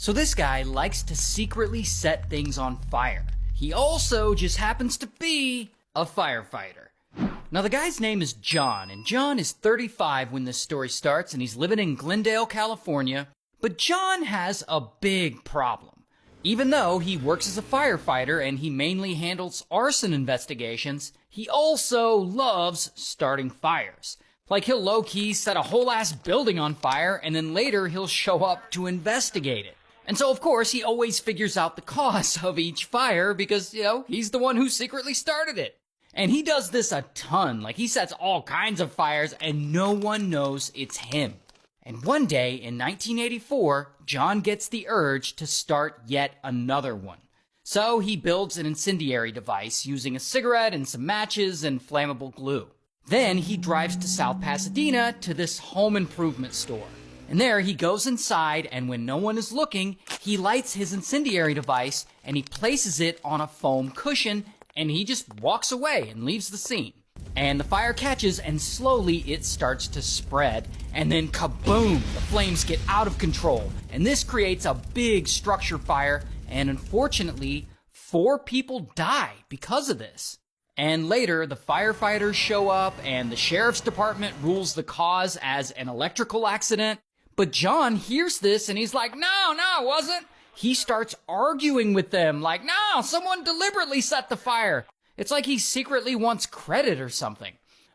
So this guy likes to secretly set things on fire. He also just happens to be a firefighter. Now the guy's name is John, and John is 35 when this story starts, and he's living in Glendale, California. But John has a big problem. Even though he works as a firefighter and he mainly handles arson investigations, he also loves starting fires. Like he'll low-key set a whole ass building on fire, and then later he'll show up to investigate it. And so, of course, he always figures out the cause of each fire because, he's the one who secretly started it. And he does this a ton. Like, he sets all kinds of fires and no one knows it's him. And one day in 1984, John gets the urge to start yet another one. So he builds an incendiary device using a cigarette and some matches and flammable glue. Then he drives to South Pasadena to this home improvement store. And there he goes inside, and when no one is looking, he lights his incendiary device and he places it on a foam cushion, and he just walks away and leaves the scene. And the fire catches, and slowly it starts to spread, and then kaboom, the flames get out of control, and this creates a big structure fire, and unfortunately 4 people die because of this. And later, the firefighters show up, and the sheriff's department rules the cause as an electrical accident. But John hears this, and he's like, no, it wasn't. He starts arguing with them, like, no, someone deliberately set the fire. It's like he secretly wants credit or something.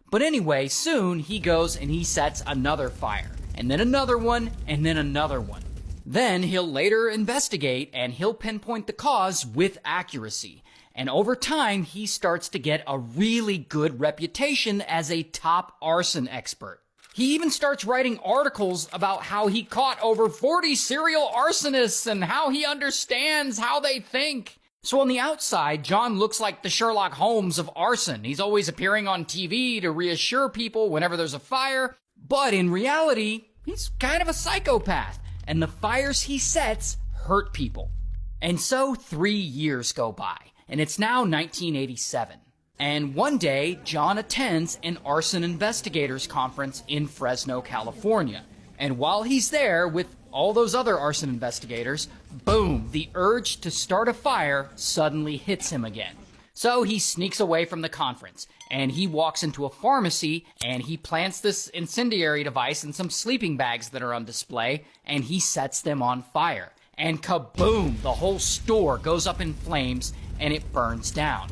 But anyway, soon he goes and he sets another fire, and then another one, and then another one. Then he'll later investigate, and he'll pinpoint the cause with accuracy. And over time, he starts to get a really good reputation as a top arson expert. He even starts writing articles about how he caught over 40 serial arsonists and how he understands how they think. So on the outside, John looks like the Sherlock Holmes of arson. He's always appearing on TV to reassure people whenever there's a fire. But in reality, he's kind of a psychopath. And the fires he sets hurt people. And so 3 years go by. And it's now 1987. And one day, John attends an arson investigators conference in Fresno, California. And while he's there with all those other arson investigators, boom, the urge to start a fire suddenly hits him again. So he sneaks away from the conference, and he walks into a pharmacy, and he plants this incendiary device in some sleeping bags that are on display, and he sets them on fire. And kaboom, the whole store goes up in flames, and it burns down.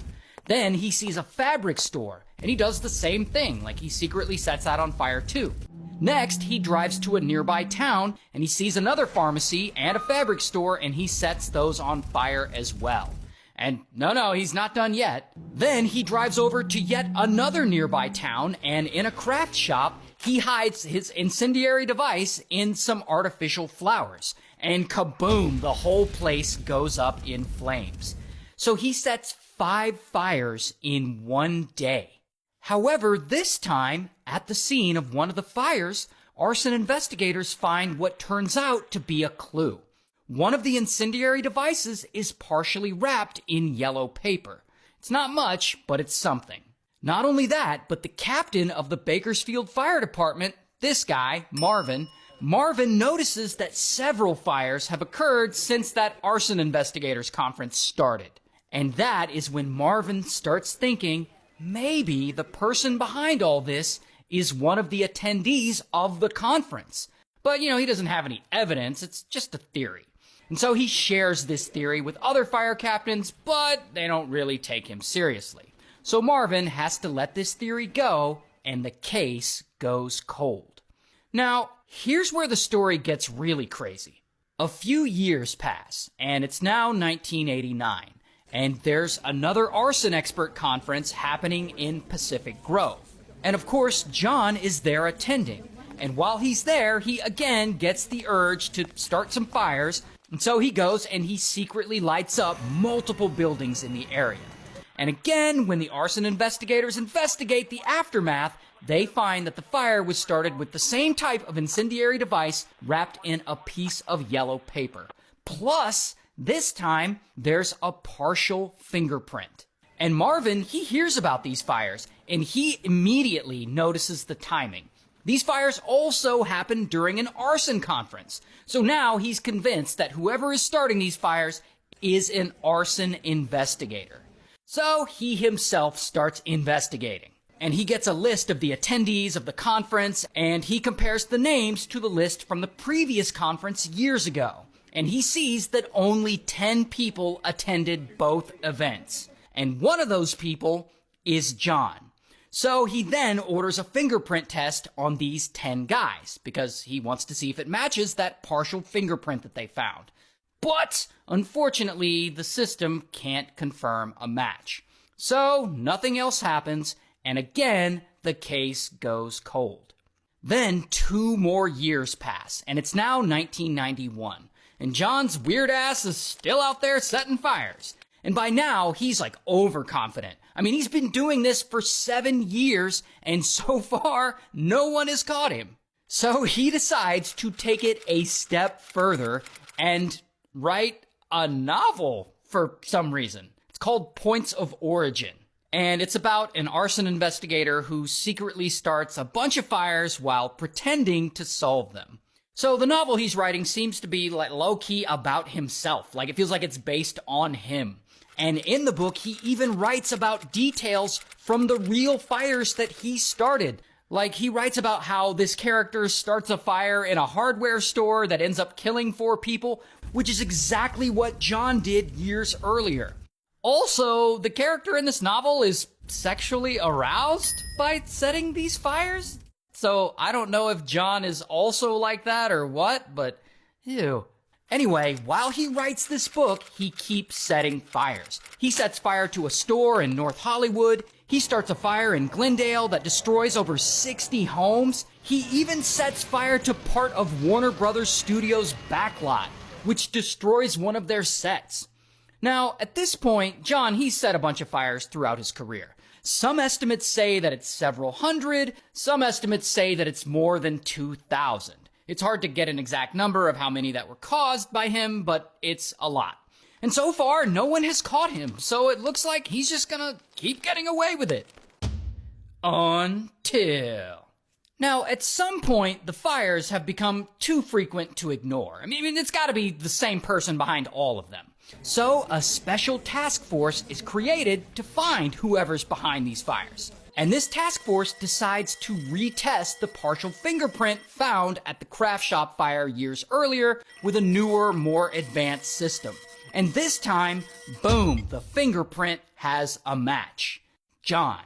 Then he sees a fabric store, and he does the same thing, like he secretly sets that on fire too. Next, he drives to a nearby town, and he sees another pharmacy and a fabric store, and he sets those on fire as well. And no, he's not done yet. Then he drives over to yet another nearby town, and in a craft shop, he hides his incendiary device in some artificial flowers. And kaboom, the whole place goes up in flames. So he sets 5 fires in one day. However, this time, at the scene of one of the fires, arson investigators find what turns out to be a clue. One of the incendiary devices is partially wrapped in yellow paper. It's not much, but it's something. Not only that, but the captain of the Bakersfield Fire Department, this guy, Marvin notices that several fires have occurred since that arson investigators conference started. And that is when Marvin starts thinking, maybe the person behind all this is one of the attendees of the conference. But, he doesn't have any evidence. It's just a theory. And so he shares this theory with other fire captains, but they don't really take him seriously. So Marvin has to let this theory go, and the case goes cold. Now, here's where the story gets really crazy. A few years pass, and it's now 1989. And there's another arson expert conference happening in Pacific Grove. And of course, John is there attending. And while he's there, he again gets the urge to start some fires. And so he goes and he secretly lights up multiple buildings in the area. And again, when the arson investigators investigate the aftermath, they find that the fire was started with the same type of incendiary device wrapped in a piece of yellow paper. Plus, this time, there's a partial fingerprint. And Marvin, he hears about these fires, and he immediately notices the timing. These fires also happened during an arson conference. So now he's convinced that whoever is starting these fires is an arson investigator. So he himself starts investigating. And he gets a list of the attendees of the conference, and he compares the names to the list from the previous conference years ago. And he sees that only 10 people attended both events. And one of those people is John. So he then orders a fingerprint test on these 10 guys, because he wants to see if it matches that partial fingerprint that they found. But, unfortunately, the system can't confirm a match. So, nothing else happens, and again, the case goes cold. Then 2 more years pass, and it's now 1991, and John's weird ass is still out there setting fires. And by now, he's like overconfident. I mean, he's been doing this for 7 years, and so far, no one has caught him. So he decides to take it a step further and write a novel for some reason. It's called Points of Origin. And it's about an arson investigator who secretly starts a bunch of fires while pretending to solve them. So the novel he's writing seems to be like low-key about himself. Like it feels like it's based on him. And in the book, he even writes about details from the real fires that he started. Like, he writes about how this character starts a fire in a hardware store that ends up killing 4 people, which is exactly what John did years earlier. Also, the character in this novel is sexually aroused by setting these fires. So, I don't know if John is also like that or what, but ew. Anyway, while he writes this book, he keeps setting fires. He sets fire to a store in North Hollywood. He starts a fire in Glendale that destroys over 60 homes. He even sets fire to part of Warner Brothers Studios' backlot, which destroys one of their sets. Now, at this point, John, he's set a bunch of fires throughout his career. Some estimates say that it's several hundred. Some estimates say that it's more than 2,000. It's hard to get an exact number of how many that were caused by him, but it's a lot. And so far, no one has caught him, so it looks like he's just gonna keep getting away with it. Until... Now, at some point, the fires have become too frequent to ignore. I mean, it's gotta be the same person behind all of them. So, a special task force is created to find whoever's behind these fires. And this task force decides to retest the partial fingerprint found at the craft shop fire years earlier with a newer, more advanced system. And this time, boom, the fingerprint has a match. John.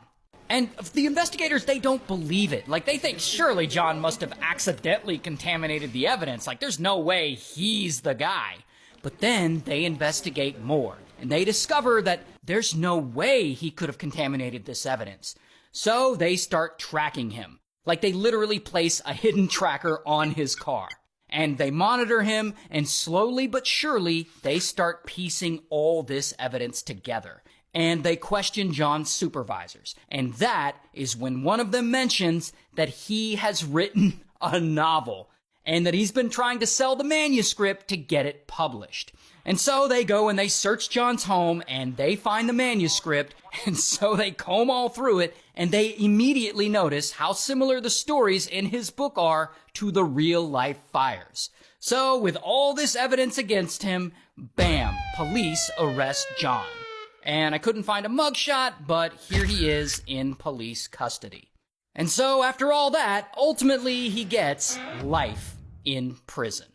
And the investigators, they don't believe it. Like, they think surely John must have accidentally contaminated the evidence. Like, there's no way he's the guy. But then they investigate more, and they discover that there's no way he could have contaminated this evidence. So they start tracking him. Like, they literally place a hidden tracker on his car. And they monitor him, and slowly but surely, they start piecing all this evidence together. And they question John's supervisors. And that is when one of them mentions that he has written a novel, and that he's been trying to sell the manuscript to get it published. And so they go and they search John's home, and they find the manuscript, and so they comb all through it, and they immediately notice how similar the stories in his book are to the real-life fires. So, with all this evidence against him, bam, police arrest John. And I couldn't find a mugshot, but here he is in police custody. And so, after all that, ultimately he gets life in prison.